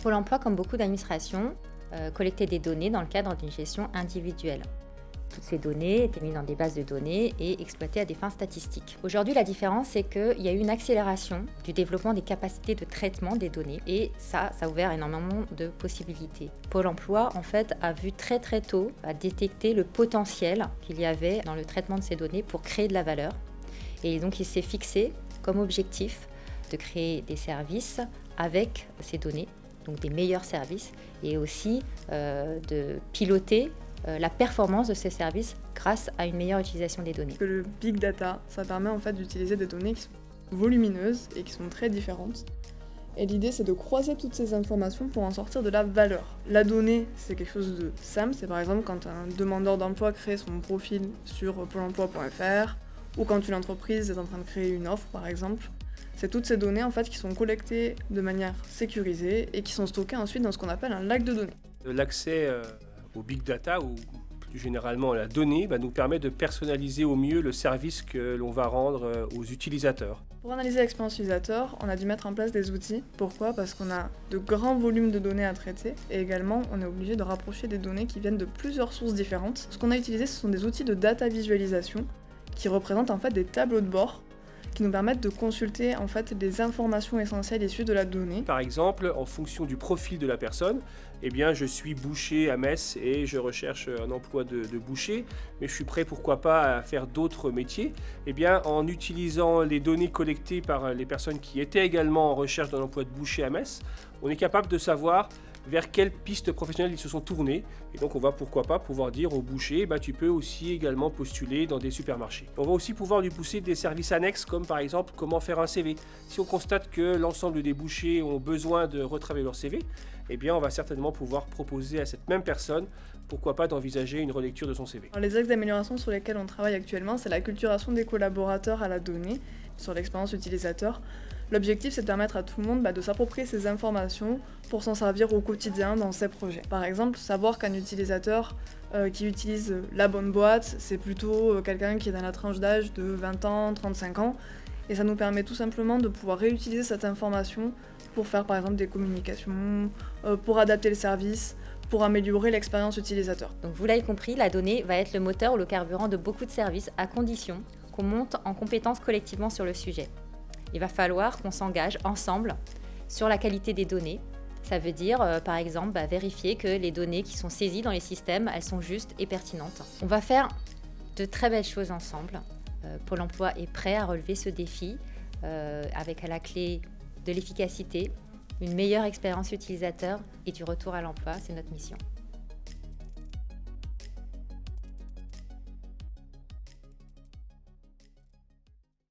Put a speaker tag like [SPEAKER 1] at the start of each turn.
[SPEAKER 1] Pôle emploi, comme beaucoup d'administrations, collectait des données dans le cadre d'une gestion individuelle. Toutes ces données étaient mises dans des bases de données et exploitées à des fins statistiques. Aujourd'hui, la différence, c'est qu'il y a eu une accélération du développement des capacités de traitement des données et ça a ouvert énormément de possibilités. Pôle emploi, en fait, a vu très très tôt, a détecté le potentiel qu'il y avait dans le traitement de ces données pour créer de la valeur. Et donc, il s'est fixé comme objectif de créer des services avec ces données, donc des meilleurs services, et aussi de piloter la performance de ces services grâce à une meilleure utilisation des données.
[SPEAKER 2] Le big data, ça permet en fait d'utiliser des données qui sont volumineuses et qui sont très différentes. Et l'idée, c'est de croiser toutes ces informations pour en sortir de la valeur. La donnée, c'est quelque chose de simple. C'est par exemple quand un demandeur d'emploi crée son profil sur pôle emploi.fr ou quand une entreprise est en train de créer une offre, par exemple. C'est toutes ces données en fait qui sont collectées de manière sécurisée et qui sont stockées ensuite dans ce qu'on appelle un lac de données.
[SPEAKER 3] L'accès au big data ou plus généralement à la donnée nous permet de personnaliser au mieux le service que l'on va rendre aux utilisateurs.
[SPEAKER 2] Pour analyser l'expérience utilisateur, on a dû mettre en place des outils. Pourquoi ? Parce qu'on a de grands volumes de données à traiter et également on est obligé de rapprocher des données qui viennent de plusieurs sources différentes. Ce qu'on a utilisé, ce sont des outils de data visualisation qui représentent en fait des tableaux de bord qui nous permettent de consulter en fait des informations essentielles issues de la donnée.
[SPEAKER 3] Par exemple, en fonction du profil de la personne, je suis boucher à Metz et je recherche un emploi de boucher, mais je suis prêt pourquoi pas à faire d'autres métiers. En utilisant les données collectées par les personnes qui étaient également en recherche d'un emploi de boucher à Metz, on est capable de savoir vers quelles pistes professionnelles ils se sont tournés. Et donc on va pourquoi pas pouvoir dire au boucher, tu peux aussi également postuler dans des supermarchés. On va aussi pouvoir lui pousser des services annexes comme par exemple comment faire un CV. Si on constate que l'ensemble des bouchers ont besoin de retravailler leur CV, on va certainement pouvoir proposer à cette même personne pourquoi pas d'envisager une relecture de son CV.
[SPEAKER 2] Alors, les axes d'amélioration sur lesquels on travaille actuellement, c'est l'acculturation des collaborateurs à la donnée, sur l'expérience utilisateur. L'objectif, c'est de permettre à tout le monde de s'approprier ces informations pour s'en servir au quotidien dans ses projets. Par exemple, savoir qu'un utilisateur qui utilise la bonne boîte, c'est plutôt quelqu'un qui est dans la tranche d'âge de 20 ans, 35 ans. Et ça nous permet tout simplement de pouvoir réutiliser cette information pour faire par exemple des communications, pour adapter le service, pour améliorer l'expérience utilisateur.
[SPEAKER 1] Donc vous l'avez compris, la donnée va être le moteur ou le carburant de beaucoup de services à condition qu'on monte en compétences collectivement sur le sujet. Il va falloir qu'on s'engage ensemble sur la qualité des données. Ça veut dire, par exemple, vérifier que les données qui sont saisies dans les systèmes, elles sont justes et pertinentes. On va faire de très belles choses ensemble. Pôle emploi est prêt à relever ce défi avec à la clé de l'efficacité, une meilleure expérience utilisateur et du retour à l'emploi. C'est notre mission.